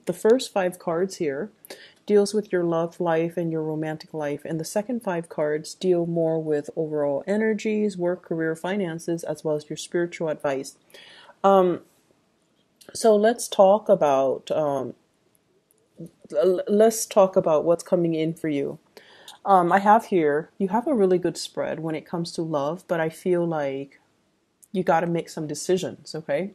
The first 5 cards here deals with your love life and your romantic life, and the second 5 cards deal more with overall energies, work, career, finances, as well as your spiritual advice. So let's talk about what's coming in for you. I have here, you have a really good spread when it comes to love, but I feel like you got to make some decisions, okay?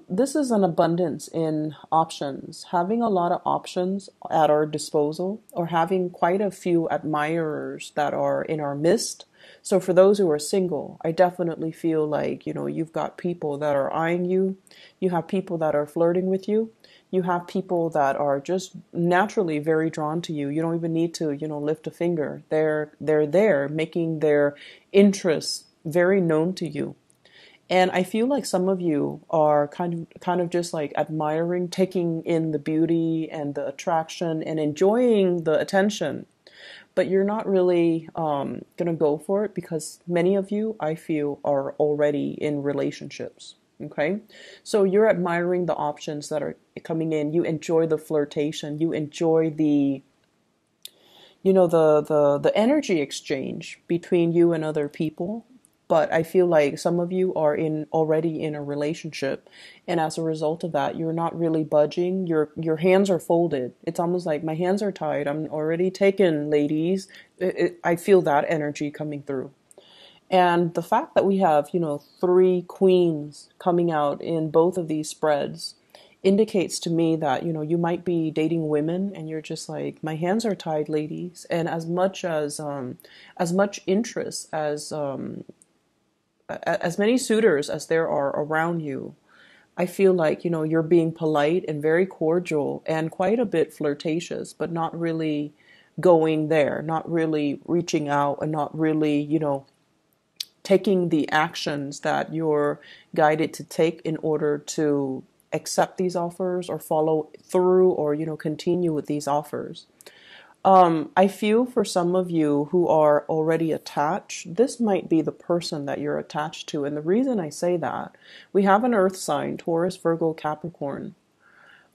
This is an abundance in options. Having a lot of options at our disposal, or having quite a few admirers that are in our midst. So for those who are single, I definitely feel like, you've got people that are eyeing you. You have people that are flirting with you. You have people that are just naturally very drawn to you. You don't even need to, lift a finger. They're there making their interests very known to you. And I feel like some of you are kind of just like admiring, taking in the beauty and the attraction and enjoying the attention. But you're not really going to go for it because many of you, I feel, are already in relationships. Okay. So you're admiring the options that are coming in. You enjoy the flirtation. You enjoy the energy exchange between you and other people. But I feel like some of you are already in a relationship, and as a result of that, you're not really budging. Your hands are folded. It's almost like my hands are tied. I'm already taken, ladies. I feel that energy coming through. And the fact that we have, 3 queens coming out in both of these spreads indicates to me that, you might be dating women and you're just like, my hands are tied, ladies. And as much interest as many suitors as there are around you, I feel like, you're being polite and very cordial and quite a bit flirtatious, but not really going there, not really reaching out, and not really, taking the actions that you're guided to take in order to accept these offers or follow through or, continue with these offers. I feel for some of you who are already attached, this might be the person that you're attached to. And the reason I say that, we have an earth sign, Taurus, Virgo, Capricorn.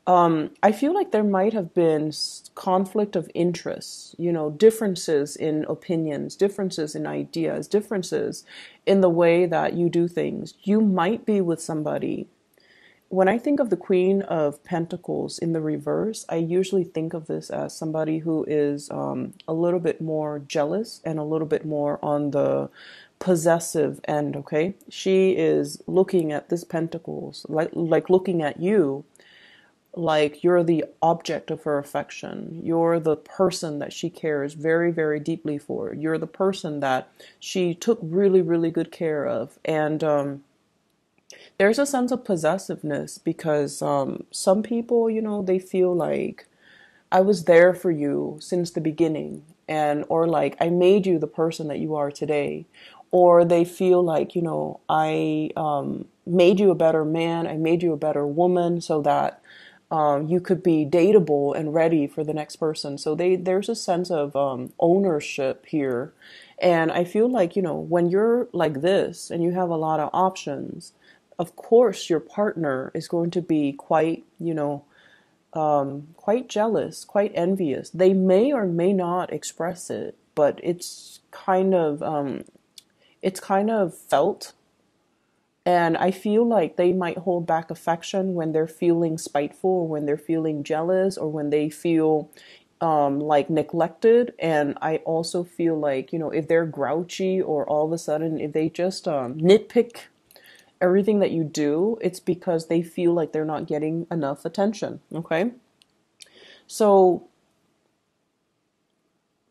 I feel like there might have been conflict of interests, differences in opinions, differences in ideas, differences in the way that you do things. You might be with somebody. When I think of the Queen of Pentacles in the reverse, I usually think of this as somebody who is a little bit more jealous and a little bit more on the possessive end, okay? She is looking at this Pentacles, like looking at you, like you're the object of her affection. You're the person that she cares very, very deeply for. You're the person that she took really, really good care of. And there's a sense of possessiveness because some people, they feel like I was there for you since the beginning, or like I made you the person that you are today. Or they feel like, I made you a better man, I made you a better woman so that you could be dateable and ready for the next person. So there's a sense of ownership here. And I feel like, when you're like this and you have a lot of options, of course your partner is going to be quite, quite jealous, quite envious. They may or may not express it, but it's kind of felt. And I feel like they might hold back affection when they're feeling spiteful, or when they're feeling jealous, or when they feel like neglected. And I also feel like, if they're grouchy, or all of a sudden, if they just nitpick everything that you do, it's because they feel like they're not getting enough attention. Okay. So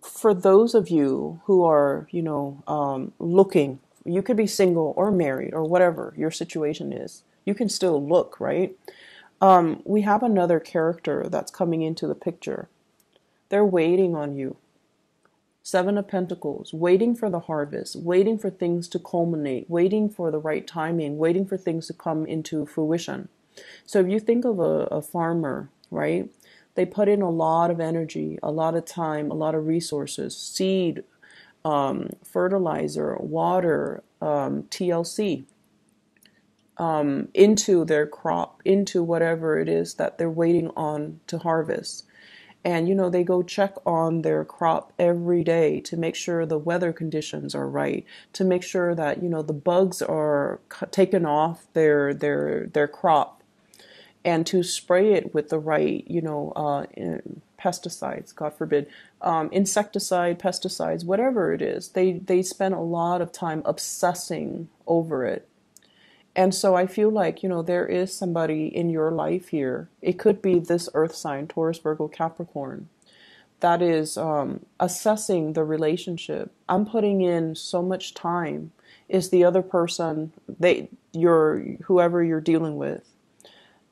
for those of you who are, looking, you could be single or married or whatever your situation is. You can still look, right? We have another character that's coming into the picture. They're waiting on you. 7 of Pentacles, waiting for the harvest, waiting for things to culminate, waiting for the right timing, waiting for things to come into fruition. So if you think of a farmer, right? They put in a lot of energy, a lot of time, a lot of resources, seed, fertilizer, water, TLC. into their crop, into whatever it is that they're waiting on to harvest. And, they go check on their crop every day to make sure the weather conditions are right, to make sure that, the bugs are taken off their crop, and to spray it with the right, pesticides, God forbid, insecticide, pesticides, whatever it is. They spend a lot of time obsessing over it. And so I feel like, there is somebody in your life here. It could be this earth sign, Taurus, Virgo, Capricorn, that is assessing the relationship. I'm putting in so much time. Is the other person, whoever you're dealing with,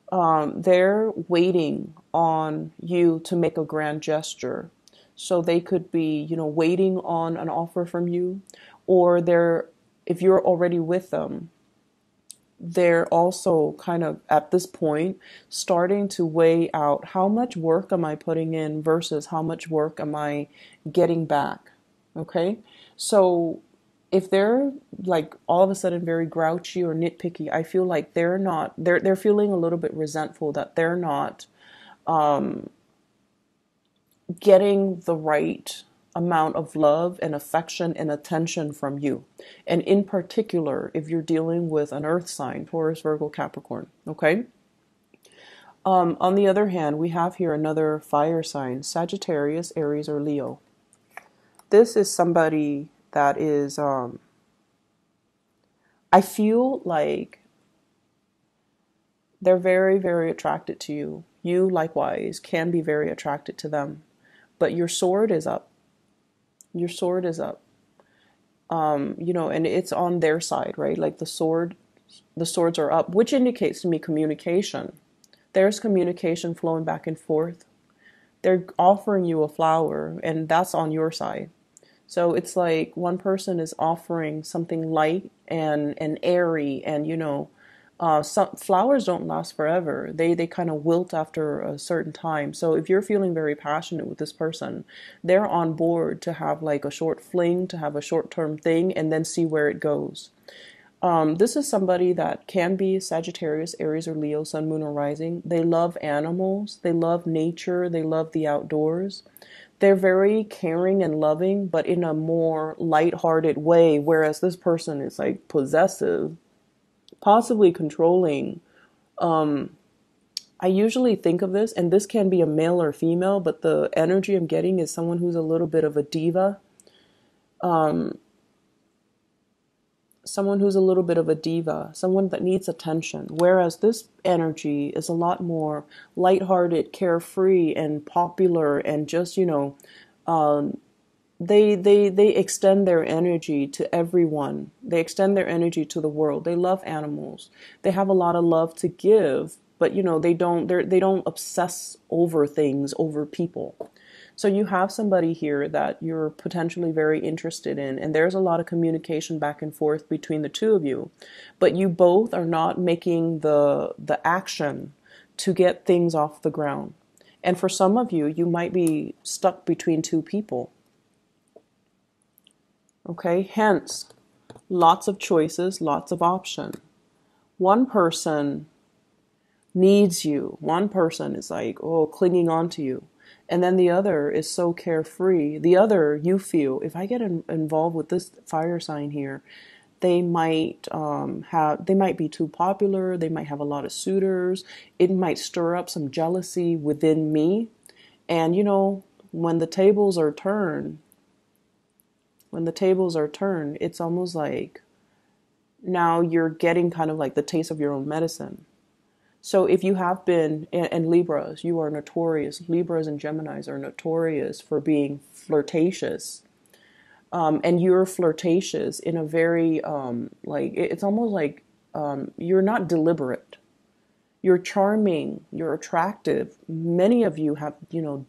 they're waiting on you to make a grand gesture. So they could be, waiting on an offer from you, or if you're already with them, they're also kind of at this point starting to weigh out, how much work am I putting in versus how much work am I getting back? Okay. So if they're like all of a sudden very grouchy or nitpicky, I feel like they're feeling a little bit resentful that they're not getting the right amount of love and affection and attention from you. And in particular, if you're dealing with an earth sign, Taurus, Virgo, Capricorn, okay? On the other hand, we have here another fire sign, Sagittarius, Aries, or Leo. This is somebody that is, I feel like they're very, very attracted to you. You, likewise, can be very attracted to them. But your sword is up. Your sword is up. And it's on their side, right? Like the swords are up, which indicates to me communication. There's communication flowing back and forth. They're offering you a flower, and that's on your side. So it's like one person is offering something light and airy, and some flowers don't last forever. They kind of wilt after a certain time. So if you're feeling very passionate with this person, they're on board to have like a short fling, to have a short-term thing, and then see where it goes. This is somebody that can be Sagittarius, Aries, or Leo, Sun, Moon, or Rising. They love animals. They love nature. They love the outdoors. They're very caring and loving, but in a more lighthearted way, whereas this person is like possessive, possibly controlling. I usually think of this, and this can be a male or female, but the energy I'm getting is someone who's a little bit of a diva. Someone who's a little bit of a diva, someone that needs attention. Whereas this energy is a lot more lighthearted, carefree, and popular, and just, they extend their energy to everyone. They extend their energy to the world. They love animals. They have a lot of love to give, but they don't obsess over things, over people. So you have somebody here that you're potentially very interested in, and there's a lot of communication back and forth between the two of you, but you both are not making the action to get things off the ground. And for some of you, you might be stuck between two people. Okay, hence, lots of choices, lots of option. One person needs you. One person is like, clinging on to you. And then the other is so carefree. The other, you feel, if I get involved with this fire sign here, they might be too popular. They might have a lot of suitors. It might stir up some jealousy within me. And when the tables are turned, it's almost like now you're getting kind of like the taste of your own medicine. So if you have been, and Libras, you are notorious. Libras and Geminis are notorious for being flirtatious. And you're flirtatious in a very, it's almost like you're not deliberate. You're charming, you're attractive. Many of you have,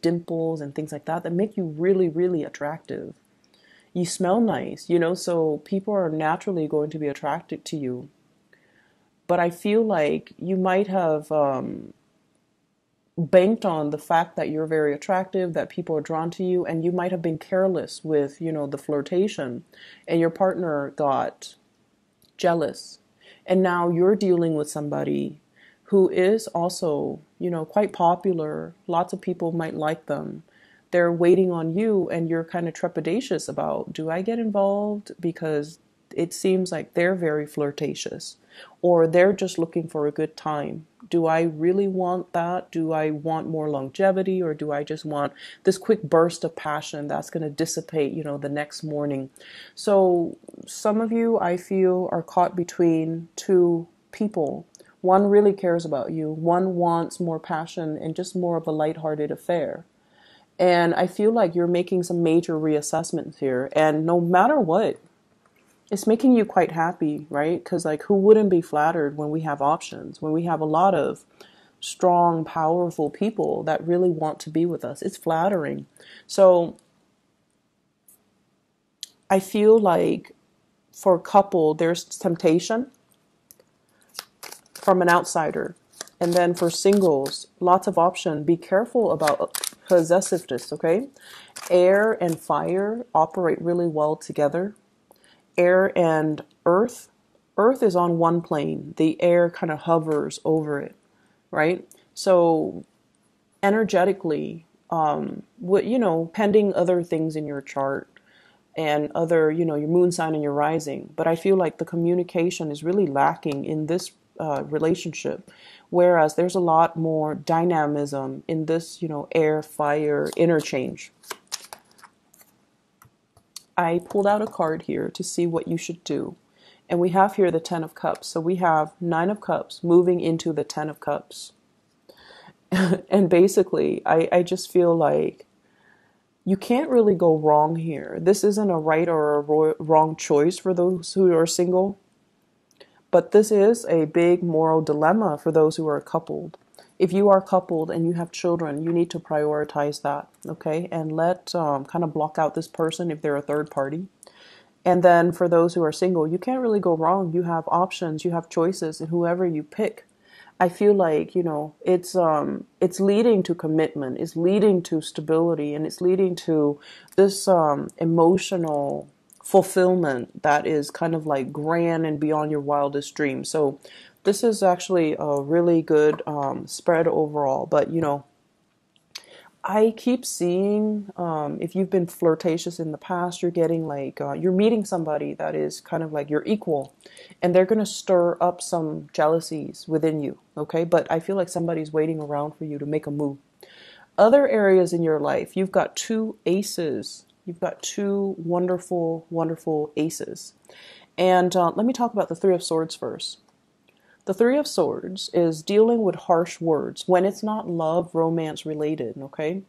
dimples and things like that make you really, really attractive. You smell nice, so people are naturally going to be attracted to you. But I feel like you might have banked on the fact that you're very attractive, that people are drawn to you, and you might have been careless with, the flirtation, and your partner got jealous. And now you're dealing with somebody who is also, quite popular. Lots of people might like them. They're waiting on you, and you're kind of trepidatious about, do I get involved? Because it seems like they're very flirtatious, or they're just looking for a good time. Do I really want that? Do I want more longevity, or do I just want this quick burst of passion that's going to dissipate, the next morning? So some of you, I feel, are caught between two people. One really cares about you. One wants more passion and just more of a lighthearted affair. And I feel like you're making some major reassessments here. And no matter what, it's making you quite happy, right? Because like, who wouldn't be flattered when we have options, when we have a lot of strong, powerful people that really want to be with us? It's flattering. So I feel like for a couple, there's temptation from an outsider. And then for singles, lots of option. Be careful about possessiveness, okay? Air and fire operate really well together. Air and earth. Earth is on one plane. The air kind of hovers over it, right? So energetically, pending other things in your chart and other, your moon sign and your rising. But I feel like the communication is really lacking in this relationship, whereas there's a lot more dynamism in this, air, fire interchange. I pulled out a card here to see what you should do. And we have here the 10 of Cups. So we have 9 of Cups moving into the 10 of Cups. And basically, I just feel like you can't really go wrong here. This isn't a right or a wrong choice for those who are single. But this is a big moral dilemma for those who are coupled. If you are coupled and you have children, you need to prioritize that, okay? And kind of block out this person if they're a third party. And then for those who are single, you can't really go wrong. You have options, you have choices, and whoever you pick, I feel like, it's leading to commitment, it's leading to stability, and it's leading to this emotional fulfillment that is kind of like grand and beyond your wildest dreams. So this is actually a really good spread overall. But, I keep seeing if you've been flirtatious in the past, you're getting like, you're meeting somebody that is kind of like your equal, and they're going to stir up some jealousies within you. Okay. But I feel like somebody's waiting around for you to make a move. Other areas in your life, you've got 2 aces. You've got 2 wonderful, wonderful aces. And let me talk about the 3 of Swords first. The 3 of Swords is dealing with harsh words when it's not love, romance related, okay?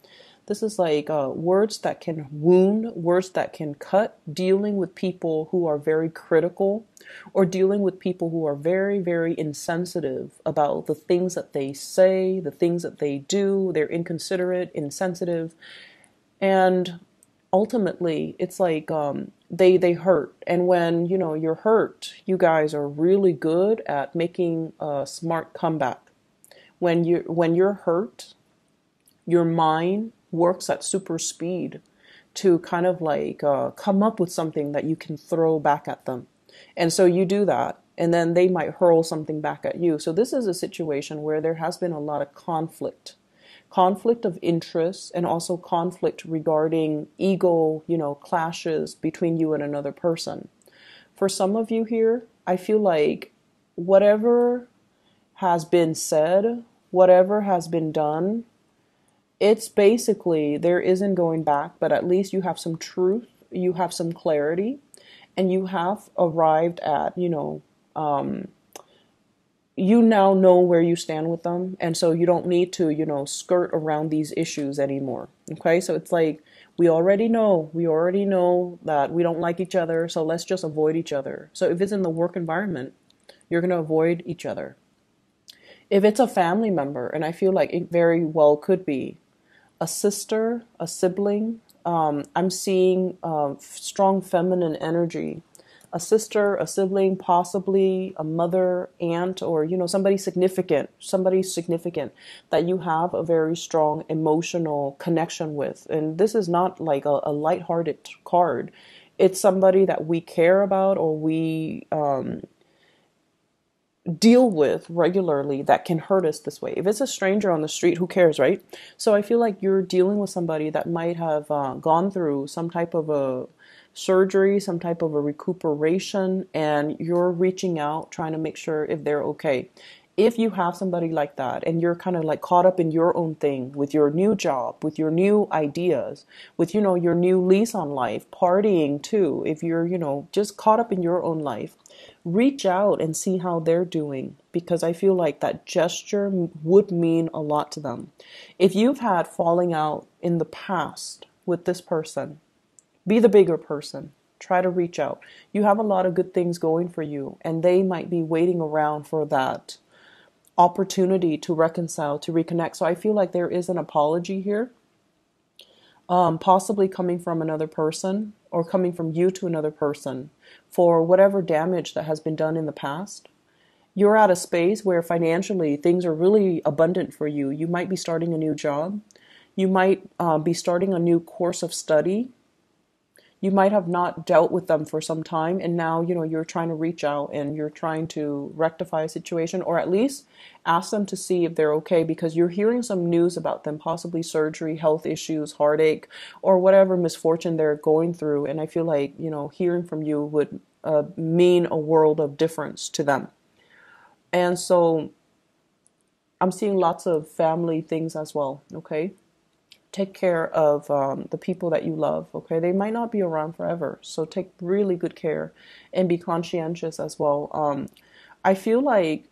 This is like words that can wound, words that can cut, dealing with people who are very critical, or dealing with people who are very, very insensitive about the things that they say, the things that they do. They're inconsiderate, insensitive, and ultimately it's like they hurt. And when you're hurt, you guys are really good at making a smart comeback. When you're hurt, your mind works at super speed to kind of like come up with something that you can throw back at them. And so you do that, and then they might hurl something back at you. So this is a situation where there has been a lot of conflict of interest, and also conflict regarding ego, clashes between you and another person. For some of you here, I feel like whatever has been said, whatever has been done, it's basically, there isn't going back, but at least you have some truth, you have some clarity, and you have arrived at, you now know where you stand with them. And so you don't need to, skirt around these issues anymore. Okay. So it's like, we already know that we don't like each other. So let's just avoid each other. So if it's in the work environment, you're going to avoid each other. If it's a family member, and I feel like it very well could be a sister, a sibling, I'm seeing strong feminine energy. A sister, a sibling, possibly a mother, aunt, or, somebody significant that you have a very strong emotional connection with. And this is not like a lighthearted card. It's somebody that we care about, or we deal with regularly that can hurt us this way. If it's a stranger on the street, who cares, right? So I feel like you're dealing with somebody that might have gone through some type of a surgery, some type of a recuperation, and you're reaching out trying to make sure if they're okay. If you have somebody like that and you're kind of like caught up in your own thing with your new job, with your new ideas, with, your new lease on life, partying too, if you're, just caught up in your own life, reach out and see how they're doing, because I feel like that gesture would mean a lot to them. If you've had falling out in the past with this person, be the bigger person. Try to reach out. You have a lot of good things going for you, and they might be waiting around for that opportunity to reconcile, to reconnect. So I feel like there is an apology here, possibly coming from another person or coming from you to another person for whatever damage that has been done in the past. You're at a space where financially things are really abundant for you. You might be starting a new job. You might be starting a new course of study. You might have not dealt with them for some time, and now, you're trying to reach out and you're trying to rectify a situation, or at least ask them to see if they're okay, because you're hearing some news about them, possibly surgery, health issues, heartache, or whatever misfortune they're going through. And I feel like, hearing from you would mean a world of difference to them. And so I'm seeing lots of family things as well, okay? Take care of the people that you love, okay? They might not be around forever, so take really good care and be conscientious as well. I feel like,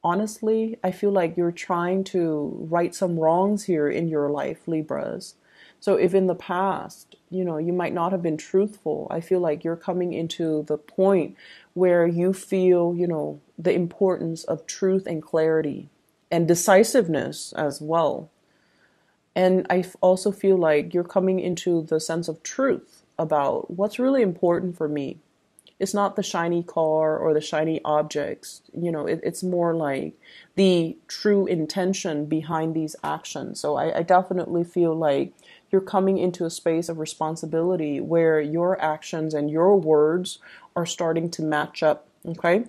honestly, I feel like you're trying to right some wrongs here in your life, Libras. So if in the past, you might not have been truthful, I feel like you're coming into the point where you feel, the importance of truth and clarity and decisiveness as well. And I also feel like you're coming into the sense of truth about what's really important for me. It's not the shiny car or the shiny objects. It's more like the true intention behind these actions. So I definitely feel like you're coming into a space of responsibility where your actions and your words are starting to match up. Okay?